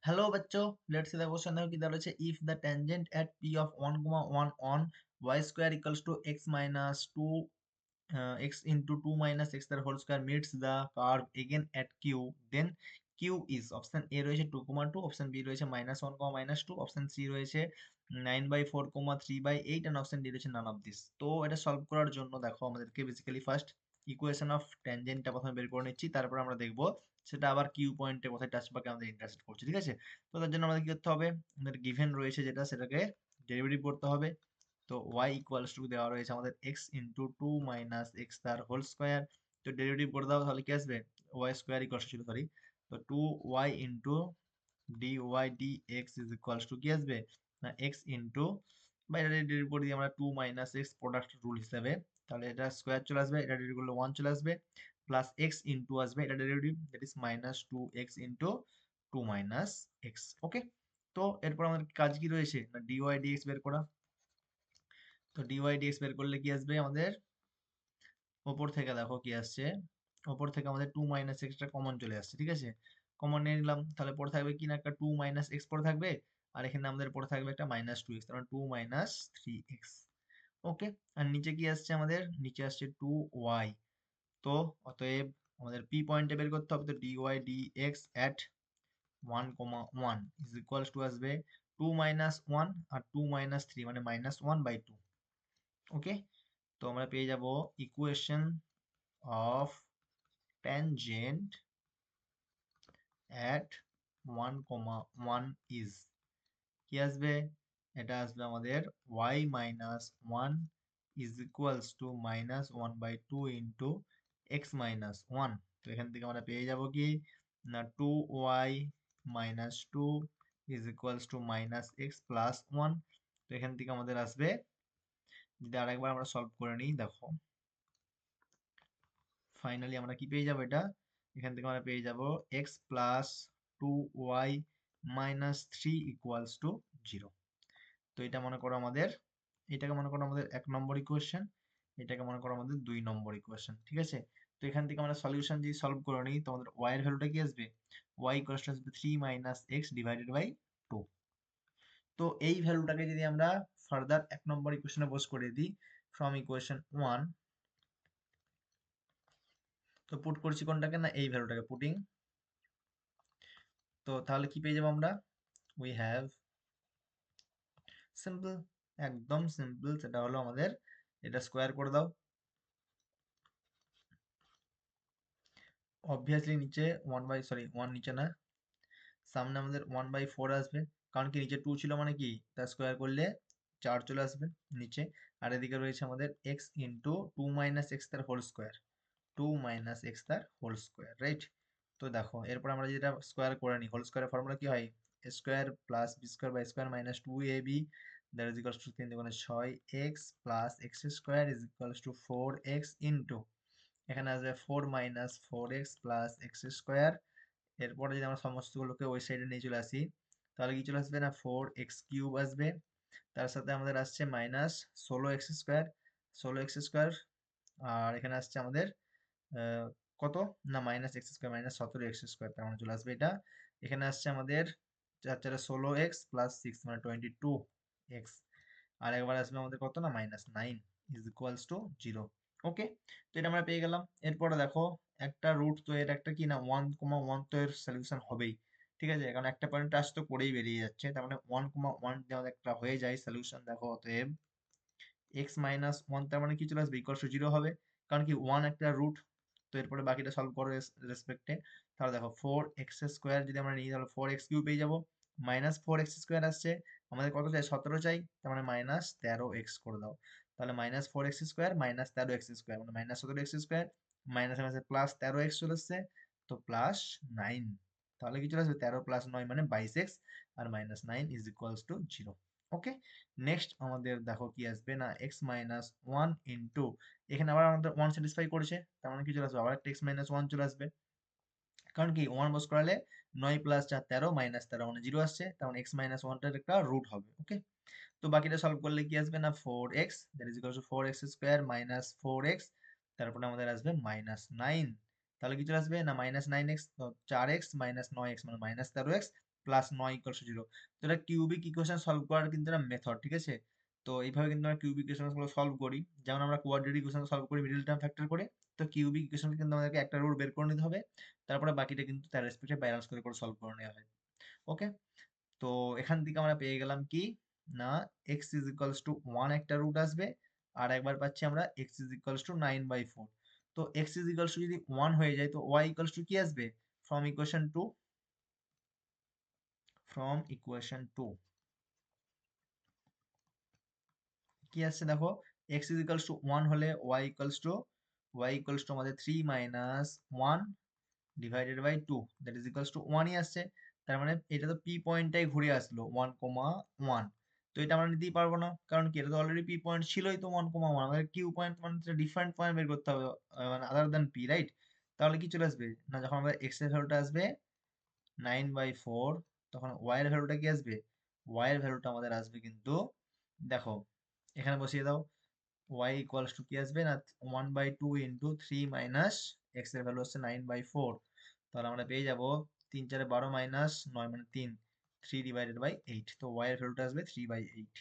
Hello बच्चों, let's see the question देखो किधर है if the tangent at p of 1, 1 on y square equals to x minus 2 x into 2 minus x the whole square meets the curve again at q, then q is option a রয়েছে 2, 2, option b রয়েছে -1, -2, option c রয়েছে 9/4, 3/8 and option d রয়েছে none of this। তো এটা solve করার জন্য দেখো আমাদেরকে বেসিক্যালি ফার্স্ট ইকুয়েশন অফ ট্যানজেন্টটা প্রথমে বের করে নিচ্ছি, তারপর আমরা দেখবো সেটা আবার কিউ পয়েন্টে কোথায় টাচ পাকে আমাদের ইন্টারসেক্ট করছে। ঠিক আছে, তো তার জন্য আমাদের কি করতে হবে, আমাদের গিভেন রয়েছে যেটা সেটাকে ডেরিভেটিভ করতে হবে। তো y ইকুয়ালস টু দেওয়া রয়েছে আমাদের x ইন্টু 2 মাইনাস এক্স তার হোল স্কোয়ার। তো ডেরিভেটিভ করে দাও, তাহলে কি আসবে y স্কোয়ার ইকুয়ালস ছিল সরি, তো 2y into dy dx is equals two কি আসবে না x ইন্টু, বা এটা ডেরিভেটিভ করে দিই আমরা 2 মাইনাস এক্স প্রোডাক্ট রুল হিসাবে, তাহলে এটা স্কোয়ার চলে আসবে, এটা ডেরিভেটিভ করলে 1 চলে আসবে, প্লাস এক্স ইন্টু আসবে এটা derivative that is -2x into 2 minus x. Okay, তো এরপর আমাদের কাজ কি রয়েছে না dy dx বের করা। তো dy dx বের করলে কি আসবে আমাদের, ওপর থেকে দেখো কি আসছে, ওপর থেকে আমাদের 2 মাইনাস এক্সটা কমন চলে আসছে। ঠিক আছে, কমন নিয়ে নিলাম, তাহলে পড়ে থাকবে কি না একটা 2 মাইনাস এক্স পড়ে থাকবে, আর এখানে আমাদের পড়ে থাকবে একটা -2x, তার মানে 2 মাইনাস 3x। ওকে, আর নিচে কি আসছে আমাদের, নিচে আসছে 2y। তো অতএব আমাদের পি পয়েন্টে বের করতে হবে, তো dy dx at 1, 1 is equals two আসবে 2 মাইনাস 1 আর 2 মাইনাস 3 মানে -1/2। ওকে, তো আমরা পেয়ে যাব equation of tangent at 1, 1 is কি আসবে, এটা আসবে আমাদের y minus 1 is equals two -1/2 into x minus 1। তো এখান থেকে আমরা পেয়ে যাব কি না 2y minus 2 is equals two minus x plus 1। তো এখান থেকে আমাদের আসবে, যদি আরেকবার আমরা সলভ করে নিই দেখো, ফাইনালি আমরা কি পেয়ে যাব, এটা এখান থেকে আমরা পেয়ে যাব x plus 2y minus 3 equals to 0। তো এটা মনে করো আমাদের, এটাকে মনে করো আমাদের 1 নম্বর ইকুয়েশন, এটাকে মনে করো আমাদের 2 নম্বর ইকুয়েশন। ঠিক আছে, তো এখান থেকে আমরা সলিউশন যদি সলভ করে নিই, তো আমাদের y এর ভ্যালুটা কি আসবে, y ইকুয়ালস টু আসবে 3 মাইনাস এক্স ডিভাইডেড বাই 2। তো এই ভ্যালুটাকে যদি আমরা ফার্দার 1 নম্বর ইকুয়েশনে বস করে দিই ফ্রম ইকুয়েশন 1, তো পুট করছি কোনটাকে না এই ভ্যালুটাকে পুটিং, তো তাহলে কি পেয়ে যাবো আমরা, উই হ্যাভ সিম্পল, একদম সিম্পল, সেটা হলো আমাদের এটা স্কোয়ার করে দাও। অবভিয়াসলি নিচে 1 নিচে না, সামনে আমাদের 1/4 আসবে, কারণ কি নিচে 2 ছিল মানে কি তার স্কোয়ার করলে 4 চলে আসবে নিচে। আর এদিকে রয়েছে আমাদের x ইন্টু 2 মাইনাস এক্স তার হোল স্কোয়ার, 2 মাইনাস এক্স তার হোল স্কোয়ার, রাইট। তো দেখো এরপর আমরা যেটা স্কোয়ার করে নিই, হোল স্কোয়ারের ফর্মুলা কি হয়, a square plus b square by square minus 2ab that is equals to 3 দুগুণে 6x plus x square is equals to 4x into, এখানে আসবে 4 minus 4x plus x square. এরপরে যদি আমরা সমস্তগুলোকে ওই সাইডে নিয়ে চলে আসি, তাহলে কি চলে আসবে না 4x³ আসবে, তার সাথে আমাদের আসছে -16x², 16x², আর এখানে আসছে আমাদের আহ, কত না -x², -17x², তার মানে চলে আসবে এটা। এখানে আসছে আমাদের 4 4 16x প্লাস 6 মানে 22x, আর একবার আসবে আমাদের কত না -9 ইজ ইকুয়ালস টু 0। ওকে, তো এটা আমরা পেয়ে গেলাম। এরপরে দেখো একটা রুট, তো এর একটা কি না 1, 1, তো এর সলিউশন হবেই। ঠিক আছে, কারণ একটা পয়েন্ট টাচ তো করেই বেরিয়ে যাচ্ছে, তার মানে 1, 1 যদি আমাদের একটা হয়ে যায় সলিউশন, দেখো অতএব এক্স মাইনাস 1 তার মানে কি চলে আসবে ইকুয়াল টু 0 হবে, কারণ কি 1 একটা রুট। তো এরপরে বাকিটা সলভ করো রেসপেক্টে, তাহলে দেখো 4x² যদি আমরা নিই তাহলে 4x³ পেয়ে যাবো, -4x² আসছে, আমাদের কত চাই 17 চাই, তার মানে -13x করে দাও, তাহলে -4x² -13x² মানে -17x², মাইনাস মাইনাসে প্লাস 13x চলে আসছে, তো +9, তাহলে কি চলে আসবে 13 + 9 মানে 22x, আর -9 is equals to 0। Okay, next আমাদের দেখো কি আসবে না x-1 ইন্টু, এখানে আবার আমাদের 1 স্যাটিসফাই করেছে, তার মানে কি চলে আসবে আবার একটা x-1 চলে আসবে, কারণ কি 1 বস করালে 9 + 4 13 -13 মানে 0 আসছে, তার মানে x-1টার একটা রুট হবে। ওকে, তো বাকিটা সলভ করলে কি আসবে না 4x that is equal to 4x² minus 4x, তারপরে আমাদের আসবে -9, তাহলে কি চলে আসবে না -9x, তো 4x - 9x মানে -13x প্লাস 9 ইকুয়াল টু 0। তো এটা কিউবিক ইকুয়েশন সলভ করার কিন্তু একটা মেথড, ঠিক আছে? তো এইভাবে কিন্তু আমরা কিউবিক ইকুয়েশন গুলো সলভ করি, যেমন আমরা কোয়াড্রেটিক ইকুয়েশন সলভ করি মিডল টার্ম ফ্যাক্টর করে। তো কিউবিক ইকুয়েশন কিন্তু আমাদেরকে একটা রুট বের করে নিতে হবে, তারপরে বাকিটা কিন্তু তার রেসপেক্টে ব্যালেন্স করে করে সলভ করে নেওয়া হয়। ওকে, তো এখান থেকে আমরা পেয়ে গেলাম কি না, এক্স ইজ ইকুয়ালস টু 1 একটা রুট আসবে, আর একবার পাচ্ছি আমরা এক্স ইজ ইকুয়ালস টু 9/4। তো এক্স ইজ ইকুয়ালস টু যদি 1 হয়ে যায় তো ওয়াই ইকুয়ালস টু কি আসবে, ফ্রম ইকুয়েশন 2, কি আসছে দেখো, এক্স ইজ ইকুয়ালস টু 1 হলে ওয়াই ইকুয়ালস টু আমাদের 3 minus 1 divided by 2, that is equals to 1ই আসছে। তার মানে এটা তো পি পয়েন্টটাই ঘুরে আসলো 1,1। তো এটা আমরা নিতেই পারবো না, কারণ কি এটা তো অলরেডি পি পয়েন্ট ছিলই তো 1,1, আমাদের কিউ পয়েন্ট মানে ডিফারেন্ট পয়েন্ট বের করতে হবে, মানে আদার দ্যান পি, রাইট? তাহলে কি চলে আসবে না, যখন আমাদের এক্স এর ভ্যালুটা আসবে 9/4, তখন ওয়াই এর ভ্যালুটা কি আসবে, ওয়াই এর ভ্যালুটা আমাদের আসবে কিন্তু, দেখো এখানে বসিয়ে দাও, ওয়াই ইকুয়ালস টু কি আসবে না, 1/2 ইন্টু 3 মাইনাস এক্স এর ভ্যালু হচ্ছে 9/4। তাহলে আমরা পেয়ে যাব 3 4 12 মাইনাস 9 মানে 3, 3/8। তো ওয়াই এর ভ্যালুটা আসবে 3/8।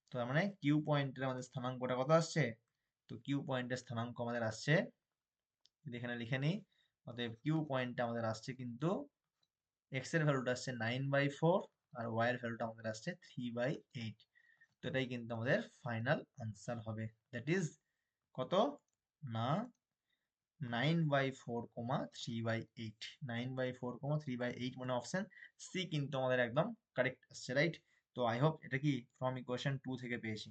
তো তার মানে কিউ পয়েন্টের আমাদের স্থানাঙ্কটা কত আসছে, তো কিউ পয়েন্টের স্থানাঙ্ক আমাদের আসছে, যদি এখানে লিখে নিই, অতএব কিউ পয়েন্টটা আমাদের আসছে কিন্তু, এক্স এর ভ্যালুটা আসছে 9/4 আর ওয়াই এর ভ্যালুটা আমাদের আসছে 3/8। তো এটাই কিন্তু আমাদের ফাইনাল আনসার হবে, দ্যাট ইজ কত না 9/4, 3/8। 9/4, 3/8 মানে অপশন সি কিন্তু আমাদের একদম কারেক্ট আসছে, রাইট? তো আই হোপ এটা কি ফ্রম ইকুয়েশন 2 থেকে পেয়েছি,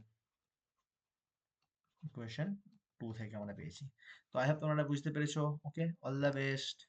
ইকুয়েশন 2 থেকে আমরা পেয়েছি। তো আই হোপ তোমরা এটা বুঝতে পেরেছো। ওকে, অল দ্য বেস্ট।